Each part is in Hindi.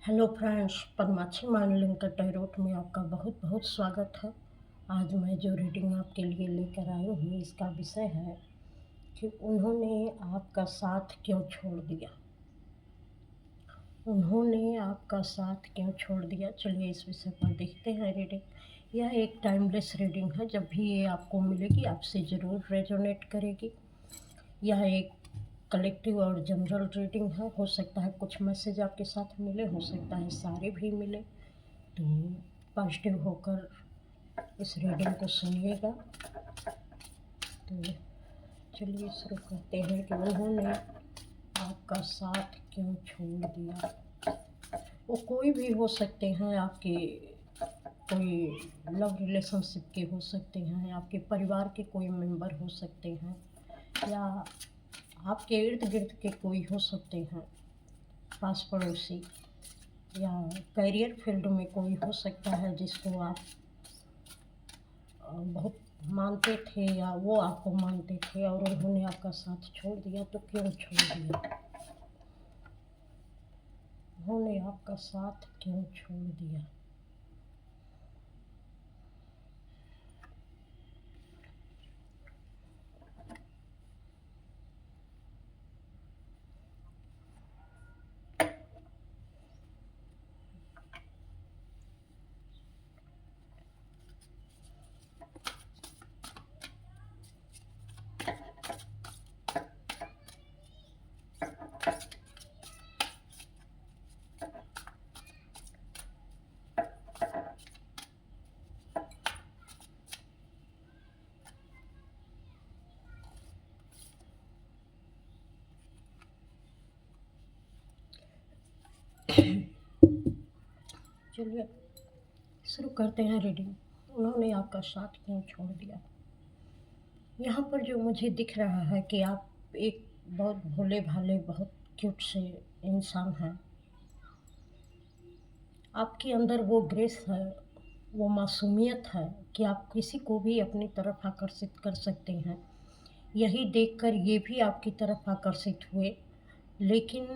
हेलो फ्रेंड्स, पद्माक्षी माइंडलिंक का टैरोट में आपका बहुत बहुत स्वागत है। आज मैं जो रीडिंग आपके लिए लेकर आई हूँ इसका विषय है कि उन्होंने आपका साथ क्यों छोड़ दिया। उन्होंने आपका साथ क्यों छोड़ दिया। चलिए इस विषय पर देखते हैं रीडिंग। यह एक टाइमलेस रीडिंग है। जब भी ये आपको मिलेगी आपसे ज़रूर रेजोनेट करेगी। यह एक कलेक्टिव और जनरल रीडिंग है। हो सकता है कुछ मैसेज आपके साथ मिले, हो सकता है सारे भी मिले। तो पॉजिटिव होकर इस रीडिंग को सुनिएगा। तो चलिए शुरू करते हैं कि उन्होंने आपका साथ क्यों छोड़ दिया। वो कोई भी हो सकते हैं, आपके कोई लव रिलेशनशिप के हो सकते हैं, आपके परिवार के कोई मेंबर हो सकते हैं, या आपके इर्द गिर्द के कोई हो सकते हैं, पास पड़ोसी, या करियर फील्ड में कोई हो सकता है जिसको आप बहुत मानते थे या वो आपको मानते थे और उन्होंने आपका साथ छोड़ दिया। तो क्यों छोड़ दिया? उन्होंने आपका साथ क्यों छोड़ दिया? चलिए शुरू करते हैं रीडिंग। उन्होंने आपका साथ क्यों छोड़ दिया। यहाँ पर जो मुझे दिख रहा है कि आप एक बहुत भोले भाले, बहुत क्यूट से इंसान हैं। आपके अंदर वो ग्रेस है, वो मासूमियत है कि आप किसी को भी अपनी तरफ आकर्षित कर सकते हैं। यही देखकर ये भी आपकी तरफ आकर्षित हुए। लेकिन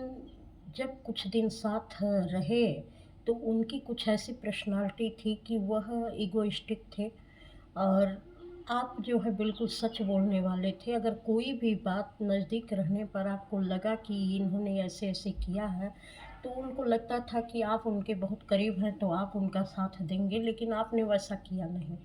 जब कुछ दिन साथ रहे तो उनकी कुछ ऐसी पर्सनालिटी थी कि वह इगोइस्टिक थे, और आप जो है बिल्कुल सच बोलने वाले थे। अगर कोई भी बात नज़दीक रहने पर आपको लगा कि इन्होंने ऐसे ऐसे किया है, तो उनको लगता था कि आप उनके बहुत करीब हैं तो आप उनका साथ देंगे, लेकिन आपने वैसा किया नहीं।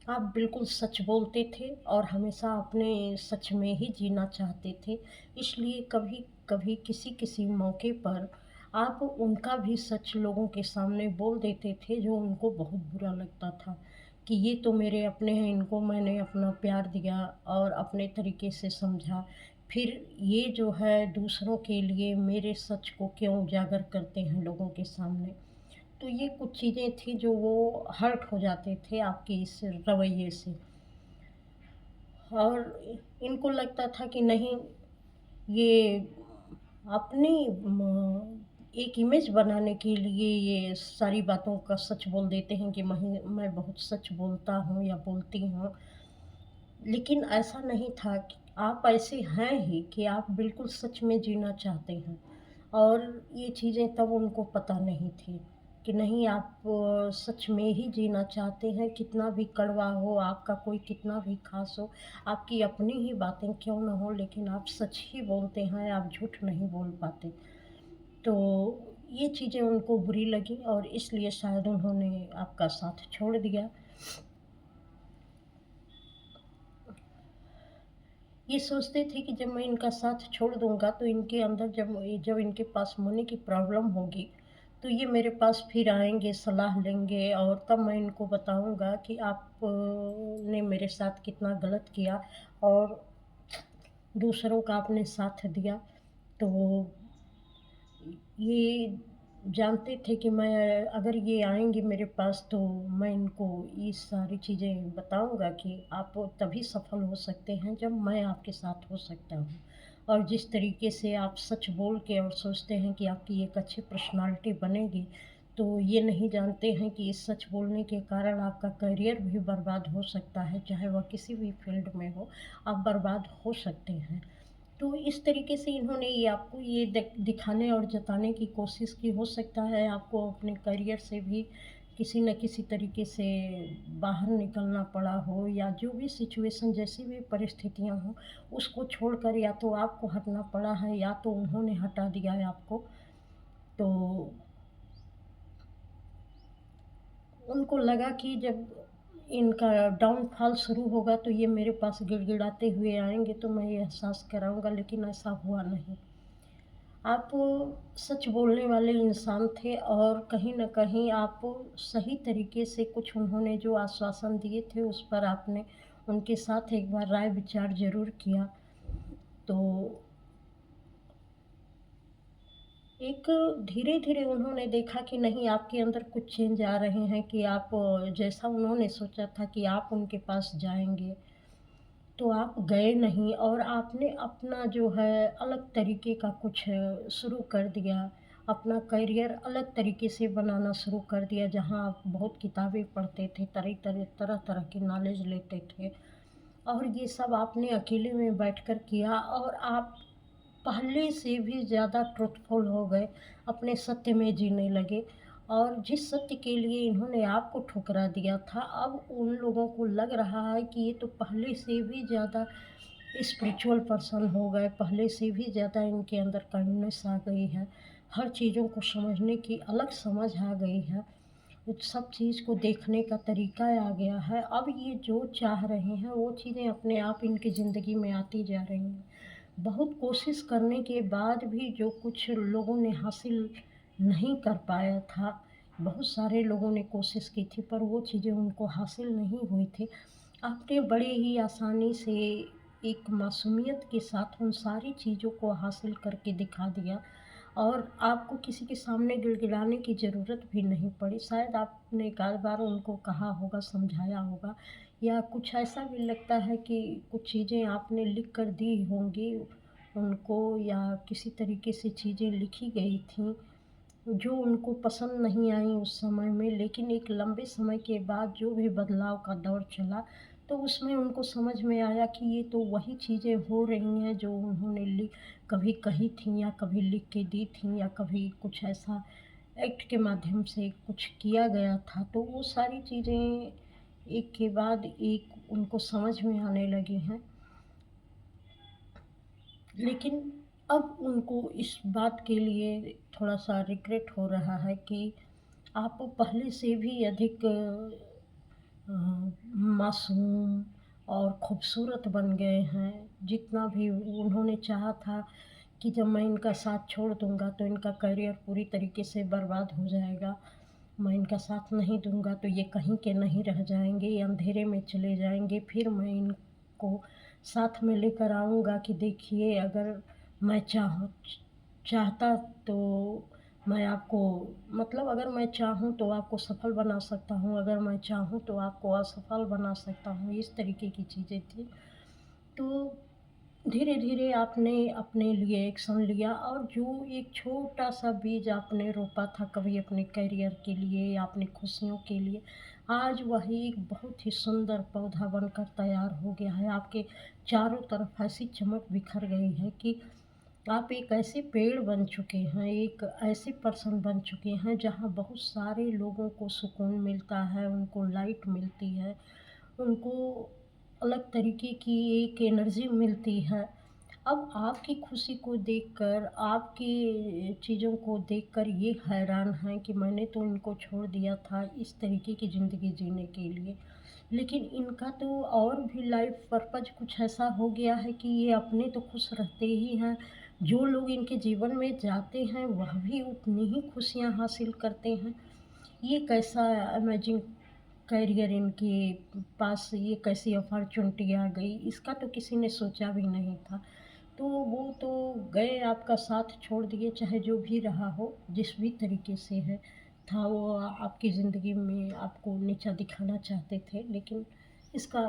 आप बिल्कुल सच बोलते थे और हमेशा अपने सच में ही जीना चाहते थे। इसलिए कभी कभी किसी किसी मौके पर आप उनका भी सच लोगों के सामने बोल देते थे, जो उनको बहुत बुरा लगता था कि ये तो मेरे अपने हैं, इनको मैंने अपना प्यार दिया और अपने तरीके से समझा, फिर ये जो है दूसरों के लिए मेरे सच को क्यों उजागर करते हैं लोगों के सामने। तो ये कुछ चीज़ें थी जो वो हर्ट हो जाते थे आपके इस रवैये से, और इनको लगता था कि नहीं, ये अपनी एक इमेज बनाने के लिए ये सारी बातों का सच बोल देते हैं कि मैं बहुत सच बोलता हूँ या बोलती हूँ। लेकिन ऐसा नहीं था कि आप ऐसे हैं ही कि आप बिल्कुल सच में जीना चाहते हैं, और ये चीज़ें तब उनको पता नहीं थी कि नहीं, आप सच में ही जीना चाहते हैं। कितना भी कड़वा हो, आपका कोई कितना भी ख़ास हो, आपकी अपनी ही बातें क्यों ना हो, लेकिन आप सच ही बोलते हैं, आप झूठ नहीं बोल पाते। तो ये चीज़ें उनको बुरी लगी और इसलिए शायद उन्होंने आपका साथ छोड़ दिया। ये सोचते थे कि जब मैं इनका साथ छोड़ दूँगा तो इनके अंदर जब जब इनके पास मनी की प्रॉब्लम होगी तो ये मेरे पास फिर आएँगे, सलाह लेंगे, और तब मैं इनको बताऊँगा कि आप ने मेरे साथ कितना गलत किया और दूसरों का आपने साथ दिया। तो ये जानते थे कि मैं अगर ये आएँगे मेरे पास तो मैं इनको ये सारी चीज़ें बताऊँगा कि आप तभी सफल हो सकते हैं जब मैं आपके साथ हो सकता हूँ। और जिस तरीके से आप सच बोल के और सोचते हैं कि आपकी एक अच्छी पर्सनैलिटी बनेगी, तो ये नहीं जानते हैं कि इस सच बोलने के कारण आपका करियर भी बर्बाद हो सकता है, चाहे वह किसी भी फ़ील्ड में हो, आप बर्बाद हो सकते हैं। तो इस तरीके से इन्होंने ये आपको ये दिखाने और जताने की कोशिश की, हो सकता है आपको अपने करियर से भी किसी न किसी तरीके से बाहर निकलना पड़ा हो, या जो भी सिचुएशन जैसी भी परिस्थितियाँ हों, उसको छोड़कर या तो आपको हटना पड़ा है या तो उन्होंने हटा दिया है आपको। तो उनको लगा कि जब इनका डाउनफॉल शुरू होगा तो ये मेरे पास गिड़गिड़ाते हुए आएँगे तो मैं ये एहसास कराऊँगा, लेकिन ऐसा हुआ नहीं। आप सच बोलने वाले इंसान थे और कहीं न कहीं आप सही तरीके से कुछ उन्होंने जो आश्वासन दिए थे उस पर आपने उनके साथ एक बार राय विचार ज़रूर किया। तो एक धीरे-धीरे उन्होंने देखा कि नहीं, आपके अंदर कुछ चेंज आ रहे हैं, कि आप जैसा उन्होंने सोचा था कि आप उनके पास जाएँगे, तो आप गए नहीं और आपने अपना जो है अलग तरीके का कुछ शुरू कर दिया। अपना करियर अलग तरीके से बनाना शुरू कर दिया, जहाँ आप बहुत किताबें पढ़ते थे, तरह-तरह की नॉलेज लेते थे, और ये सब आपने अकेले में बैठकर किया और आप पहले से भी ज़्यादा ट्रुथफुल हो गए, अपने सत्य में जीने लगे। और जिस सत्य के लिए इन्होंने आपको ठुकरा दिया था, अब उन लोगों को लग रहा है कि ये तो पहले से भी ज़्यादा स्पिरिचुअल पर्सन हो गए, पहले से भी ज़्यादा इनके अंदर काइंडनेस आ गई है, हर चीज़ों को समझने की अलग समझ आ गई है, उस सब चीज़ को देखने का तरीका आ गया है। अब ये जो चाह रहे हैं वो चीज़ें अपने आप इनकी ज़िंदगी में आती जा रही हैं। बहुत कोशिश करने के बाद भी जो कुछ लोगों ने हासिल नहीं कर पाया था, बहुत सारे लोगों ने कोशिश की थी पर वो चीज़ें उनको हासिल नहीं हुई थी। आपने बड़े ही आसानी से एक मासूमियत के साथ उन सारी चीज़ों को हासिल करके दिखा दिया, और आपको किसी के सामने गिड़गिड़ाने की ज़रूरत भी नहीं पड़ी। शायद आपने एक आध बार उनको कहा होगा, समझाया होगा, या कुछ ऐसा भी लगता है कि कुछ चीज़ें आपने लिख कर दी होंगी उनको, या किसी तरीके से चीज़ें लिखी गई थीं, जो उनको पसंद नहीं आई उस समय में, लेकिन एक लंबे समय के बाद जो भी बदलाव का दौर चला, तो उसमें उनको समझ में आया कि ये तो वही चीज़ें हो रही हैं जो उन्होंने कभी कही थी, या कभी लिख के दी थी, या कभी कुछ ऐसा एक्ट के माध्यम से कुछ किया गया था। तो वो सारी चीज़ें एक के बाद एक उनको समझ में आने लगी हैं। लेकिन अब उनको इस बात के लिए थोड़ा-सा रिग्रेट हो रहा है कि आप पहले से भी अधिक मासूम और खूबसूरत बन गए हैं। जितना भी उन्होंने चाहा था कि जब मैं इनका साथ छोड़ दूँगा तो इनका करियर पूरी तरीके से बर्बाद हो जाएगा। मैं इनका साथ नहीं दूँगा तो ये कहीं के नहीं रह जाएँगे, ये अंधेरे में चले जाएँगे। फिर मैं इनको साथ में लेकर आऊँगा कि देखिए, अगर मैं चाहता तो मैं आपको, मतलब अगर मैं चाहूँ तो आपको सफल बना सकता हूँ, अगर मैं चाहूँ तो आपको असफल बना सकता हूँ, इस तरीके की चीज़ें थी। तो धीरे-धीरे आपने अपने लिए एक्शन लिया, और जो एक छोटा-सा बीज आपने रोपा था कभी अपने करियर के लिए या अपनी खुशियों के लिए, आज वही एक बहुत ही सुंदर पौधा बनकर तैयार हो गया है। आपके चारों तरफ ऐसी चमक बिखर गई है कि आप एक ऐसे पेड़ बन चुके हैं, एक ऐसे पर्सन बन चुके हैं जहाँ बहुत सारे लोगों को सुकून मिलता है, उनको लाइट मिलती है, उनको अलग तरीके की एक एनर्जी मिलती है। अब आपकी खुशी को देखकर, आपकी चीज़ों को देखकर ये हैरान हैं कि मैंने तो इनको छोड़ दिया था इस तरीके की ज़िंदगी जीने के लिए। लेकिन इनका तो और भी लाइफ़ पर्पज़ कुछ ऐसा हो गया है कि ये अपने तो खुश रहते ही हैं, जो लोग इनके जीवन में जाते हैं वह भी उतनी ही खुशियाँ हासिल करते हैं। ये कैसा अमेजिंग करियर इनके पास, ये कैसी अपॉर्चुनिटी आ गई, इसका तो किसी ने सोचा भी नहीं था। तो वो तो गए, आपका साथ छोड़ दिए, चाहे जो भी रहा हो, जिस भी तरीके से है था वो आपकी ज़िंदगी में आपको नीचा दिखाना चाहते थे, लेकिन इसका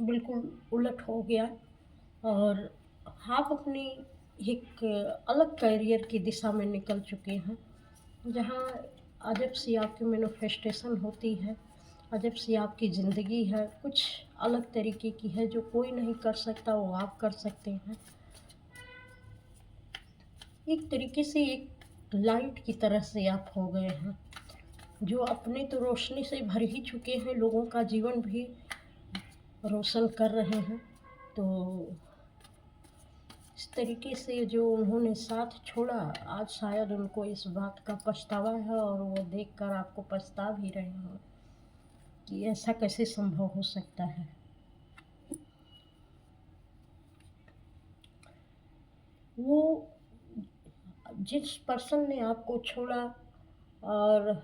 बिल्कुल उलट हो गया। और आप अपनी एक अलग करियर की दिशा में निकल चुके हैं, जहाँ अजब सी आपकी मैनिफेस्टेशन होती है, अजब सी आपकी ज़िंदगी है, कुछ अलग तरीके की है, जो कोई नहीं कर सकता वो आप कर सकते हैं। एक तरीके से एक लाइट की तरह से आप हो गए हैं, जो अपने तो रोशनी से भर ही चुके हैं, लोगों का जीवन भी रोशन कर रहे हैं। तो इस तरीके से जो उन्होंने साथ छोड़ा, आज शायद उनको इस बात का पछतावा है और वो देखकर आपको पछता भी रहे हों कि ऐसा कैसे संभव हो सकता है। वो जिस पर्सन ने आपको छोड़ा और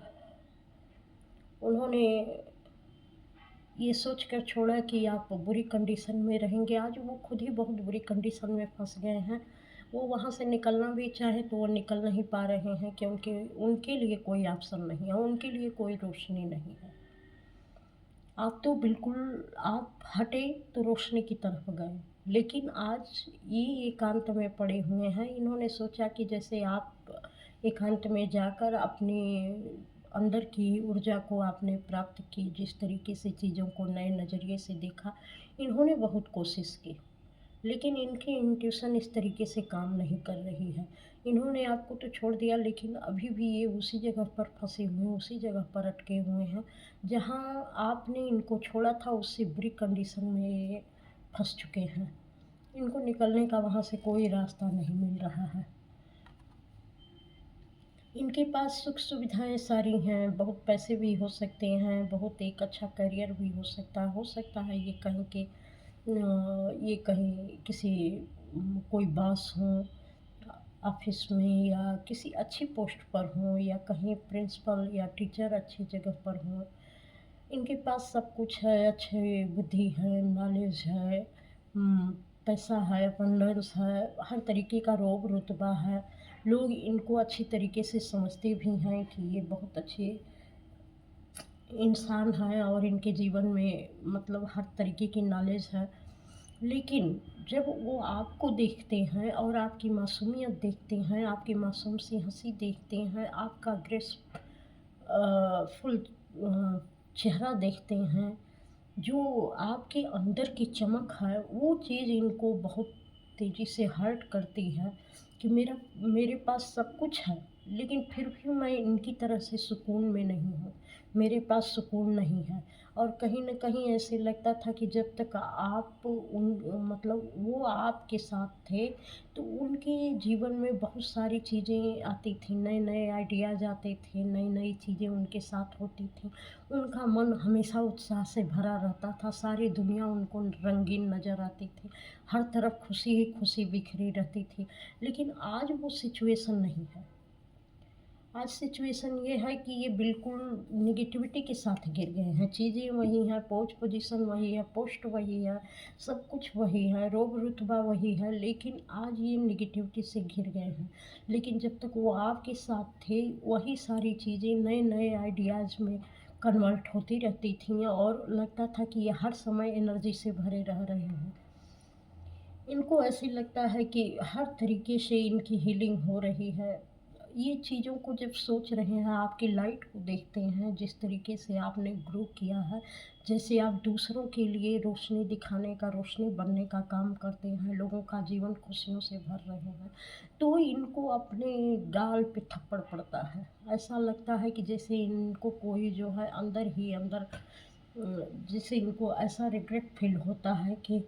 उन्होंने ये सोच कर छोड़ा कि आप बुरी कंडीशन में रहेंगे, आज वो खुद ही बहुत बुरी कंडीशन में फँस गए हैं। वो वहाँ से निकलना भी चाहे तो वो निकल नहीं पा रहे हैं, क्योंकि उनके लिए कोई ऑप्शन नहीं है, उनके लिए कोई रोशनी नहीं है। आप तो बिल्कुल आप हटे तो रोशनी की तरफ गए, लेकिन आज ये एकांत में पड़े हुए हैं। इन्होंने सोचा कि जैसे आप एकांत में जाकर अपनी अंदर की ऊर्जा को आपने प्राप्त की, जिस तरीके से चीज़ों को नए नज़रिए से देखा, इन्होंने बहुत कोशिश की, लेकिन इनकी इंट्यूशन इस तरीके से काम नहीं कर रही है। इन्होंने आपको तो छोड़ दिया, लेकिन अभी भी ये उसी जगह पर फँसे हुए हैं, उसी जगह पर अटके हुए हैं, जहाँ आपने इनको छोड़ा था उससे बुरी कंडीशन में ये फँस चुके हैं। इनको निकलने का वहाँ से कोई रास्ता नहीं मिल रहा है। इनके पास सुख सुविधाएँ सारी हैं, बहुत पैसे भी हो सकते हैं, बहुत एक अच्छा करियर भी हो सकता है ये कहीं किसी कोई बॉस हों ऑफ़िस में, या किसी अच्छी पोस्ट पर हों, या कहीं प्रिंसिपल या टीचर अच्छी जगह पर हों। इनके पास सब कुछ है, अच्छी बुद्धि है, नॉलेज है, उम, पैसा है, अबंडेंस है, हर तरीके का रोब-रुतबा है। लोग इनको अच्छी तरीके से समझते भी हैं कि ये बहुत अच्छे इंसान हैं और इनके जीवन में मतलब हर तरीके की नॉलेज है। लेकिन जब वो आपको देखते हैं और आपकी मासूमियत देखते हैं, आपकी मासूम सी हँसी देखते हैं, आपका फुल चेहरा देखते हैं, जो आपके अंदर की चमक है, वो चीज़ इनको बहुत तेज़ी से हर्ट करती है कि मेरे पास सब कुछ है, लेकिन फिर भी मैं इनकी तरह से सुकून में नहीं हूँ, मेरे पास सुकून नहीं है। और कहीं न कहीं ऐसे लगता था कि जब तक आप मतलब वो आपके साथ थे, तो उनके जीवन में बहुत सारी चीज़ें आती थी, नए-नए आइडियाज़ आते थे, नई-नई चीज़ें उनके साथ होती थी। उनका मन हमेशा उत्साह से भरा रहता था, सारी दुनिया उनको रंगीन नज़र आती थी, हर तरफ खुशी ही खुशी बिखरी रहती थी। लेकिन आज वो सिचुएशन नहीं है। आज सिचुएशन ये है कि ये बिल्कुल नेगेटिविटी के साथ घिर गए हैं, चीज़ें वही हैं, पोज़ीशन वही है, पोस्ट वही है, सब कुछ वही है, रोब-रुतबा वही है, लेकिन आज ये नेगेटिविटी से घिर गए हैं। लेकिन जब तक वो आपके साथ थे, वही सारी चीज़ें नए-नए आइडियाज़ में कन्वर्ट होती रहती थीं और लगता था कि ये हर समय एनर्जी से भरे रह रहे हैं। इनको ऐसे लगता है कि हर तरीके से इनकी हीलिंग हो रही है। ये चीज़ों को जब सोच रहे हैं, आपकी लाइट को देखते हैं, जिस तरीके से आपने ग्रो किया है, जैसे आप दूसरों के लिए रोशनी दिखाने का, रोशनी बनने का काम करते हैं, लोगों का जीवन खुशियों से भर रहे हैं, तो इनको अपने गाल पे थप्पड़ पड़ता है। ऐसा लगता है कि जैसे इनको कोई जो है अंदर ही अंदर जैसे इनको ऐसा रिग्रेट फ़ील होता है कि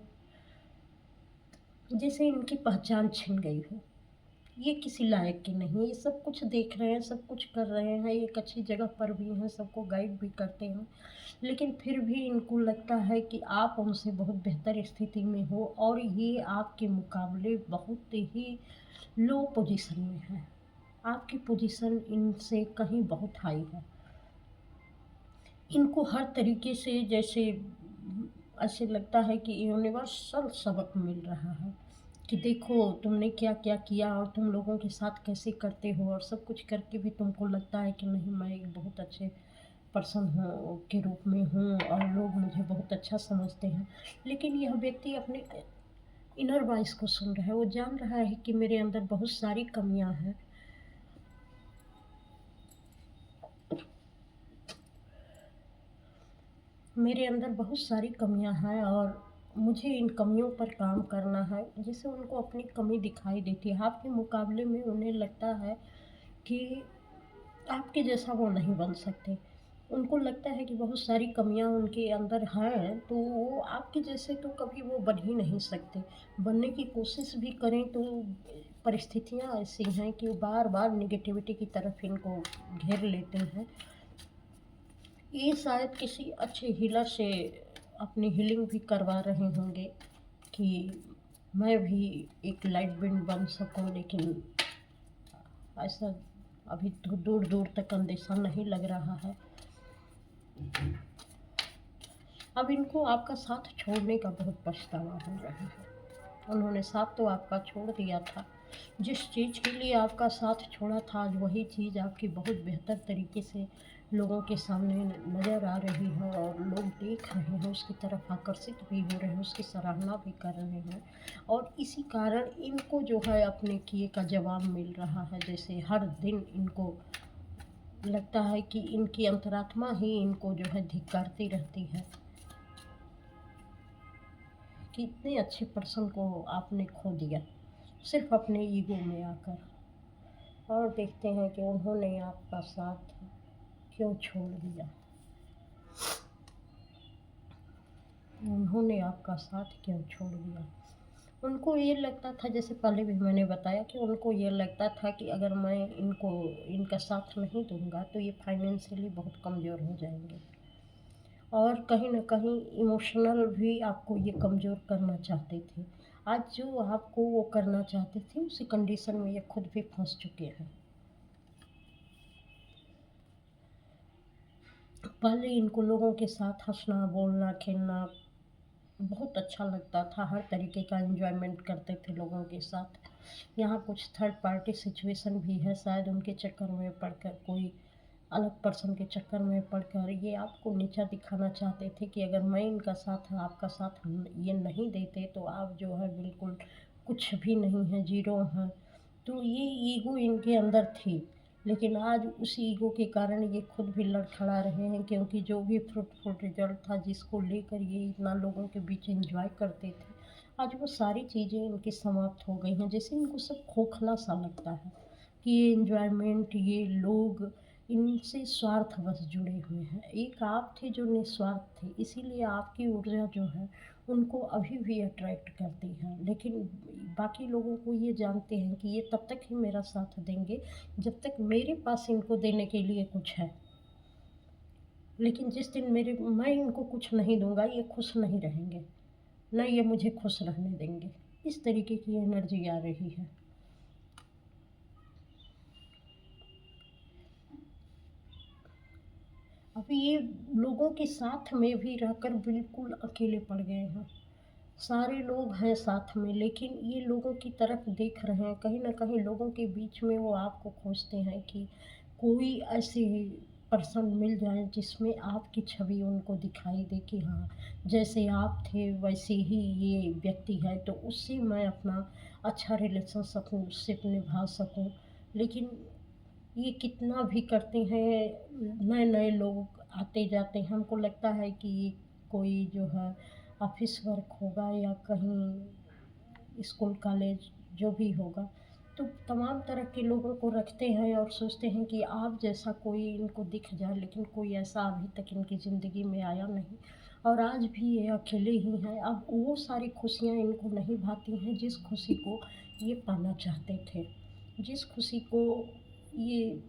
जैसे इनकी पहचान छिन गई हो। ये किसी लायक के नहीं, ये सब कुछ देख रहे हैं, सब कुछ कर रहे हैं, एक अच्छी जगह पर भी हैं, सबको गाइड भी करते हैं। लेकिन फिर भी इनको लगता है कि आप उनसे बहुत बेहतर स्थिति में हो और ये आपके मुकाबले बहुत ही लो पोज़ीशन में हैं। आपकी पोज़ीशन इनसे कहीं बहुत हाई है। इनको हर तरीके से जैसे ऐसे लगता है कि यूनिवर्सल सबक मिल रहा है कि देखो तुमने क्या-क्या किया और तुम लोगों के साथ कैसे करते हो, और सब कुछ करके भी तुमको लगता है कि नहीं, मैं एक बहुत अच्छे पर्सन हूँ के रूप में हूँ और लोग मुझे बहुत अच्छा समझते हैं। लेकिन यह व्यक्ति अपने इनर वॉइस को सुन रहा है, वो जान रहा है कि मेरे अंदर बहुत सारी कमियाँ हैं। मेरे अंदर बहुत सारी कमियाँ हैं और मुझे इन कमियों पर काम करना है, जिससे उनको अपनी कमी दिखाई देती है। आपके मुकाबले में उन्हें लगता है कि आपके जैसा वो नहीं बन सकते। उनको लगता है कि बहुत सारी कमियाँ उनके अंदर हैं, तो वो आपके जैसे तो कभी वो बन ही नहीं सकते। बनने की कोशिश भी करें तो परिस्थितियाँ ऐसी हैं कि बार-बार नेगेटिविटी की तरफ इनको घेर लेती हैं। ये शायद किसी अच्छे हीलर से अपनी हीलिंग भी करवा रहे होंगे कि मैं भी एक लाइट बिंद बन सकूं, लेकिन ऐसा अभी तो दूर दूर तक अंदेशा नहीं लग रहा है। अब इनको आपका साथ छोड़ने का बहुत पछतावा हो रहा है। उन्होंने साथ तो आपका छोड़ दिया था, जिस चीज़ के लिए आपका साथ छोड़ा था आज वही चीज़ आपकी बहुत बेहतर तरीके से लोगों के सामने नज़र आ रही है और लोग देख रहे हैं, उसकी तरफ आकर्षित भी हो रहे हैं, उसकी सराहना भी कर रहे हैं। और इसी कारण इनको जो है अपने किए का जवाब मिल रहा है। जैसे हर दिन इनको लगता है कि इनकी अंतरात्मा ही इनको जो है धिक्कारती रहती है कि इतने अच्छे पर्सन को आपने खो दिया सिर्फ अपने ईगो में आकर। और देखते हैं कि उन्होंने आपका साथ क्यों छोड़ दिया। उन्होंने आपका साथ क्यों छोड़ दिया। उनको ये लगता था, जैसे पहले भी मैंने बताया, कि उनको ये लगता था कि अगर मैं इनको इनका साथ नहीं दूंगा तो ये फाइनेंशियली बहुत कमज़ोर हो जाएंगे, और कहीं न कहीं इमोशनल भी आपको ये कमज़ोर करना चाहते थे। आज जो आपको वो करना चाहते थे उसी कंडीशन में ये खुद भी फँस चुके हैं। पहले इनको लोगों के साथ हँसना, बोलना, खेलना बहुत अच्छा लगता था, हर तरीके का एन्जॉयमेंट करते थे लोगों के साथ। यहाँ कुछ थर्ड पार्टी सिचुएशन भी है, शायद उनके चक्कर में पड़कर, कोई अलग पर्सन के चक्कर में पड़कर ये आपको नीचा दिखाना चाहते थे कि अगर मैं इनका साथ आपका साथ ये नहीं देते तो आप जो है बिल्कुल कुछ भी नहीं है, ज़ीरो हैं। तो ये ईगो इनके अंदर थी, लेकिन आज उस ईगो के कारण ये खुद भी लड़खड़ा रहे हैं, क्योंकि जो भी फ्रूटफुल रिजल्ट था जिसको लेकर ये इतना लोगों के बीच एंजॉय करते थे, आज वो सारी चीज़ें इनकी समाप्त हो गई हैं। जैसे इनको सब खोखला सा लगता है कि ये एंजॉयमेंट, ये लोग इनसे स्वार्थवश जुड़े हुए हैं। एक आप थे जो निस्वार्थ थे, इसीलिए आपकी ऊर्जा जो है उनको अभी भी अट्रैक्ट करती है। लेकिन बाकी लोगों को ये जानते हैं कि ये तब तक ही मेरा साथ देंगे जब तक मेरे पास इनको देने के लिए कुछ है। लेकिन जिस दिन मैं इनको कुछ नहीं दूंगा ये खुश नहीं रहेंगे, ना ये मुझे खुश रहने देंगे। इस तरीके की एनर्जी आ रही है। अभी ये लोगों के साथ में भी रहकर बिल्कुल अकेले पड़ गए हैं। सारे लोग हैं साथ में, लेकिन ये लोगों की तरफ देख रहे हैं, कहीं न कहीं लोगों के बीच में वो आपको खोजते हैं कि कोई ऐसी पर्सन मिल जाए जिसमें आपकी छवि उनको दिखाई दे कि हाँ, जैसे आप थे वैसे ही ये व्यक्ति है, तो उससे मैं अपना अच्छा रिलेशनशिप निभा सकूँ। लेकिन ये कितना भी करते हैं, नए-नए लोग आते जाते हैं, हमको लगता है कि ये कोई जो है ऑफ़िस वर्क होगा या कहीं स्कूल कॉलेज जो भी होगा, तो तमाम तरह के लोगों को रखते हैं और सोचते हैं कि आप जैसा कोई इनको दिख जाए, लेकिन कोई ऐसा अभी तक इनकी ज़िंदगी में आया नहीं और आज भी ये अकेले ही हैं। अब वो सारी खुशियाँ इनको नहीं भाती हैं जिस खुशी को ये पाना चाहते थे, जिस खुशी को ये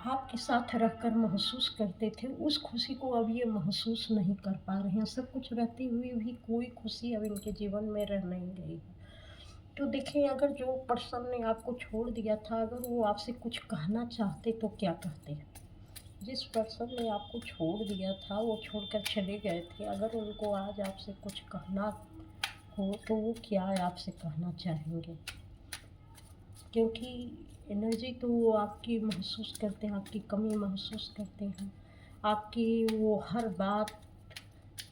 आपके साथ रहकर महसूस करते थे, उस खुशी को अब ये महसूस नहीं कर पा रहे हैं। सब कुछ रहते हुए भी कोई खुशी अब इनके जीवन में रह नहीं गई है। तो देखिए, अगर जो पर्सन ने आपको छोड़ दिया था, अगर वो आपसे कुछ कहना चाहते तो क्या कहते? जिस पर्सन ने आपको छोड़ दिया था, वो छोड़कर चले गए थे, अगर उनको आज आपसे कुछ कहना हो तो वो क्या आपसे कहना चाहेंगे? क्योंकि एनर्जी तो वो आपकी महसूस करते हैं, आपकी कमी महसूस करते हैं, आपकी वो हर बात,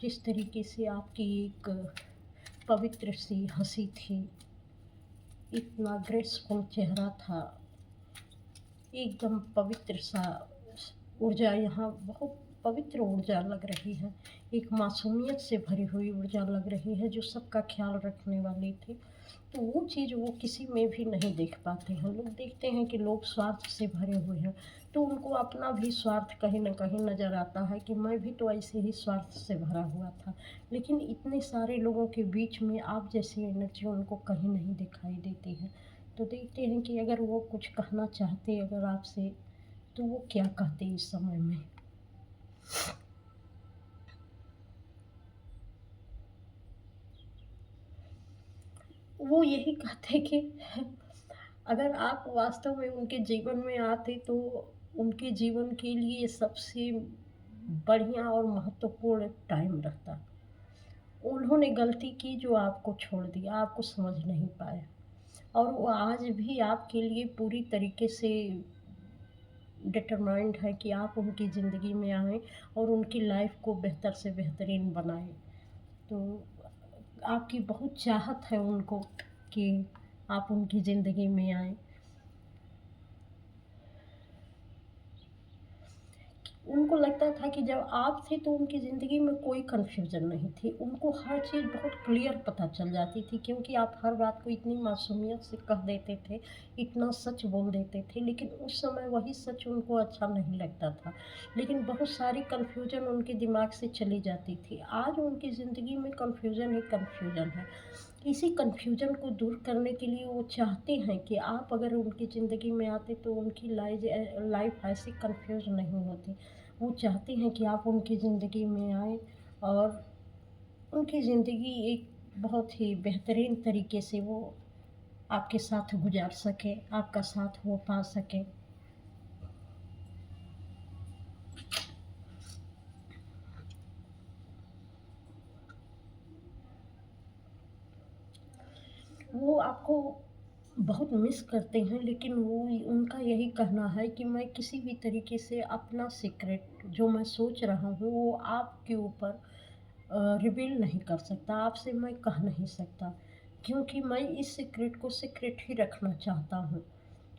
जिस तरीके से आपकी एक पवित्र सी हंसी थी, इतना ग्रेसफुल चेहरा था, एकदम पवित्र सा ऊर्जा यहाँ बहुत पवित्र ऊर्जा लग रही है, एक मासूमियत से भरी हुई ऊर्जा लग रही है जो सबका ख्याल रखने वाली थी। तो वो चीज़ वो किसी में भी नहीं देख पाते हैं। लोग देखते हैं कि लोग स्वार्थ से भरे हुए हैं, तो उनको अपना भी स्वार्थ कहीं न कहीं नज़र आता है कि मैं भी तो ऐसे ही स्वार्थ से भरा हुआ था। लेकिन इतने सारे लोगों के बीच में आप जैसी एनर्जी उनको कहीं नहीं दिखाई देती है। तो देखते हैं कि अगर वो कुछ कहना चाहते अगर आपसे, तो वो क्या कहते इस समय में? वो यही कहते कि अगर आप वास्तव में उनके जीवन में आते तो उनके जीवन के लिए सबसे बढ़िया और महत्वपूर्ण टाइम रहता। उन्होंने गलती की जो आपको छोड़ दिया, आपको समझ नहीं पाए, और वो आज भी आपके लिए पूरी तरीके से डिटरमाइंड है कि आप उनकी ज़िंदगी में आएँ और उनकी लाइफ़ को बेहतर से बेहतरीन बनाएँ। तो आपकी बहुत चाहत है उनको कि आप उनकी ज़िंदगी में आएँ। उनको लगता था कि जब आप थे तो उनकी ज़िंदगी में कोई कन्फ्यूज़न नहीं थी। उनको हर चीज़ बहुत क्लियर पता चल जाती थी, क्योंकि आप हर बात को इतनी मासूमियत से कह देते थे, इतना सच बोल देते थे। लेकिन उस समय वही सच उनको अच्छा नहीं लगता था। लेकिन बहुत सारी कन्फ्यूज़न उनके दिमाग से चली जाती थी। आज उनकी ज़िंदगी में कन्फ्यूज़न ही कन्फ्यूज़न है। इसी कन्फ्यूज़न को दूर करने के लिए वो चाहते हैं कि आप अगर उनकी ज़िंदगी में आते तो उनकी लाइफ़ ऐसी कन्फ्यूज़ नहीं होती। वो चाहते हैं कि आप उनकी ज़िंदगी में आएँ और उनकी ज़िंदगी एक बहुत ही बेहतरीन तरीके से वो आपके साथ गुज़ार सकें, आपका साथ वो पा सकें। वो आपको बहुत मिस करते हैं, लेकिन वो उनका यही कहना है कि मैं किसी भी तरीके से अपना सीक्रेट जो मैं सोच रहा हूँ वो आपके ऊपर रिवील नहीं कर सकता, आपसे मैं कह नहीं सकता, क्योंकि मैं इस सीक्रेट को सीक्रेट ही रखना चाहता हूँ।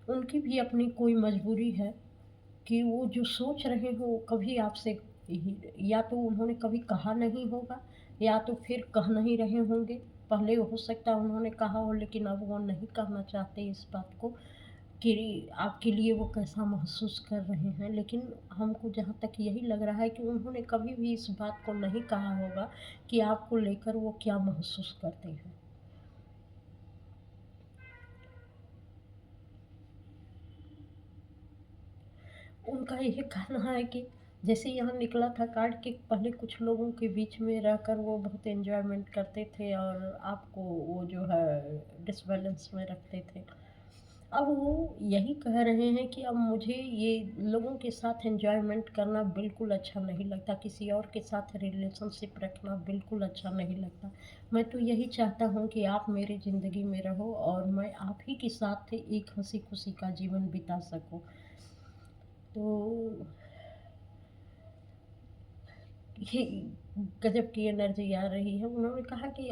उनकी भी अपनी कोई मजबूरी है कि वो जो सोच रहे हो वो कभी आपसे या तो उन्होंने कभी कहा नहीं होगा, या तो फिर कह नहीं रहे होंगे। पहले हो सकता है उन्होंने कहा हो, लेकिन अब वो नहीं कहना चाहते इस बात को कि आपके लिए वो कैसा महसूस कर रहे हैं। लेकिन हमको जहाँ तक यही लग रहा है कि उन्होंने कभी भी इस बात को नहीं कहा होगा कि आपको लेकर वो क्या महसूस करते हैं। उनका यही कहना है कि जैसे यहाँ निकला था कार्ड कि पहले कुछ लोगों के बीच में रहकर वो बहुत एन्जॉयमेंट करते थे और आपको वो जो है डिसबैलेंस में रखते थे। अब वो यही कह रहे हैं कि अब मुझे ये लोगों के साथ एन्जॉयमेंट करना बिल्कुल अच्छा नहीं लगता, किसी और के साथ रिलेशनशिप रखना बिल्कुल अच्छा नहीं लगता। मैं तो यही चाहता हूँ कि आप मेरी ज़िंदगी में रहो और मैं आप ही के साथ एक हँसी-खुशी का जीवन बिता सकूँ। तो ये गज़ब की एनर्जी आ रही है। उन्होंने कहा कि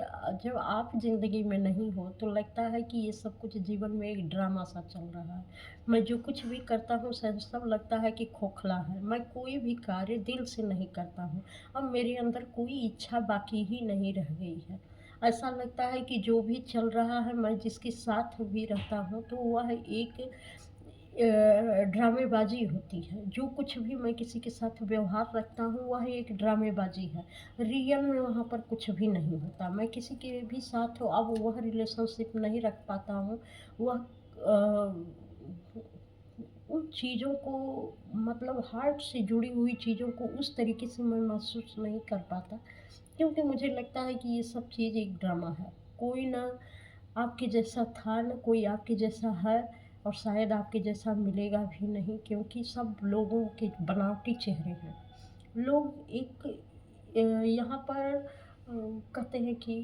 जब आप ज़िंदगी में नहीं हो तो लगता है कि ये सब कुछ जीवन में एक ड्रामा सा चल रहा है। मैं जो कुछ भी करता हूँ सब लगता है कि खोखला है। मैं कोई भी कार्य दिल से नहीं करता हूँ। अब मेरे अंदर कोई इच्छा बाकी ही नहीं रह गई है। ऐसा लगता है कि जो भी चल रहा है, मैं जिसके साथ भी रहता हूँ तो वह एक ड्रामेबाज़ी होती है। जो कुछ भी मैं किसी के साथ व्यवहार रखता हूँ वह एक ड्रामेबाज़ी है। रियल में वहाँ पर कुछ भी नहीं होता। मैं किसी के भी साथ अब वह रिलेशनशिप नहीं रख पाता हूँ। वह उन चीज़ों को, मतलब हार्ट से जुड़ी हुई चीज़ों को उस तरीके से मैं महसूस नहीं कर पाता, क्योंकि मुझे लगता है कि ये सब चीज़ एक ड्रामा है। कोई ना आपके जैसा था, ना कोई आपके जैसा है, और शायद आपके जैसा मिलेगा भी नहीं, क्योंकि सब लोगों के बनावटी चेहरे हैं। लोग एक यहाँ पर कहते हैं कि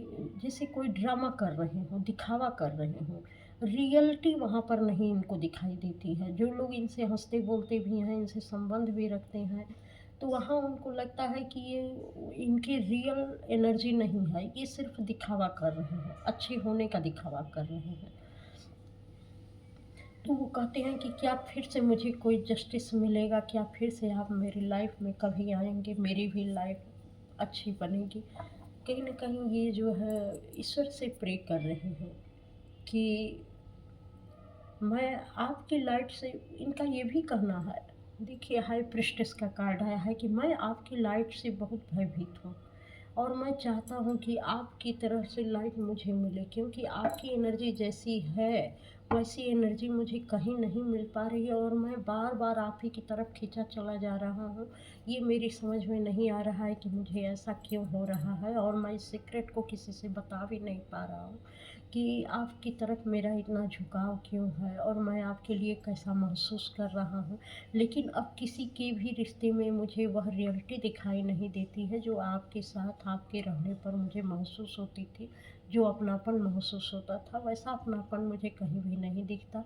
जैसे कोई ड्रामा कर रहे हों, दिखावा कर रहे हों। रियलिटी वहाँ पर नहीं इनको दिखाई देती है। जो लोग इनसे हँसते बोलते भी हैं, इनसे संबंध भी रखते हैं, तो वहाँ उनको लगता है कि ये इनकी रियल एनर्जी नहीं है, ये सिर्फ़ दिखावा कर रहे हैं, अच्छे होने का दिखावा कर रहे हैं। तो वो कहते हैं कि क्या फिर से मुझे कोई जस्टिस मिलेगा? क्या फिर से आप मेरी लाइफ़ में कभी आएँगे? मेरी भी लाइफ़ अच्छी बनेगी। कहीं न कहीं ये जो है ईश्वर से प्रे कर रहे हैं कि मैं आपकी लाइट से इनका ये भी कहना है, देखिए हाई प्रीस्टेस का कार्ड आया है कि मैं आपकी लाइट से बहुत भयभीत हूँ और मैं चाहता हूँ कि आपकी तरफ से लाइट मुझे मिले, क्योंकि आपकी एनर्जी जैसी है वैसी एनर्जी मुझे कहीं नहीं मिल पा रही है और मैं बार बार आप ही की तरफ खींचा चला जा रहा हूँ। ये मेरी समझ में नहीं आ रहा है कि मुझे ऐसा क्यों हो रहा है, और मैं इस सीक्रेट को किसी से बता भी नहीं पा रहा हूँ कि आपकी तरफ मेरा इतना झुकाव क्यों है और मैं आपके लिए कैसा महसूस कर रहा हूँ। लेकिन अब किसी के भी रिश्ते में मुझे वह रियलिटी दिखाई नहीं देती है जो आपके साथ आपके रहने पर मुझे महसूस होती थी। जो अपनापन महसूस होता था वैसा अपनापन मुझे कहीं भी नहीं दिखता।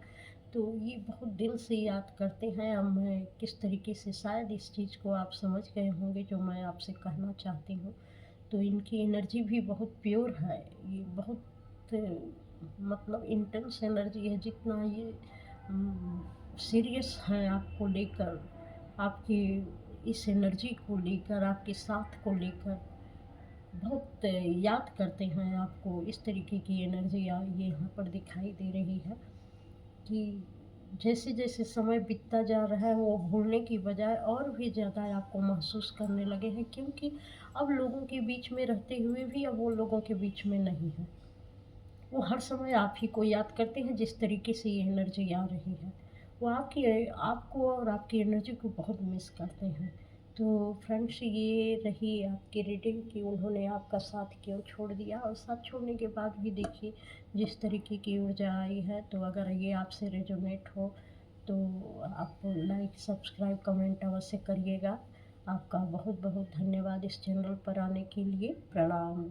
तो ये बहुत दिल से याद करते हैं। अब मैं किस तरीके से, शायद इस चीज़ को आप समझ गए होंगे जो मैं आपसे कहना चाहती हूँ। तो इनकी एनर्जी भी बहुत प्योर है। ये बहुत मतलब इंटेंस एनर्जी है। जितना ये सीरियस है आपको लेकर, आपकी इस एनर्जी को लेकर, आपके साथ को लेकर बहुत याद करते हैं आपको। इस तरीके की एनर्जी ये यहाँ पर दिखाई दे रही है कि जैसे जैसे समय बीतता जा रहा है वो भूलने की बजाय और भी ज़्यादा आपको महसूस करने लगे हैं, क्योंकि अब लोगों के बीच में रहते हुए भी अब वो लोगों के बीच में नहीं है। वो हर समय आप ही को याद करते हैं। जिस तरीके से ये एनर्जी आ रही है वो आपको और आपकी एनर्जी को बहुत मिस करते हैं। तो फ्रेंड्स, ये रही आपकी रीडिंग कि उन्होंने आपका साथ क्यों छोड़ दिया, और साथ छोड़ने के बाद भी देखिए जिस तरीके की ऊर्जा आई है। तो अगर ये आपसे रेजोनेट हो तो आप लाइक, सब्सक्राइब, कमेंट अवश्य करिएगा। आपका बहुत बहुत धन्यवाद इस चैनल पर आने के लिए। प्रणाम।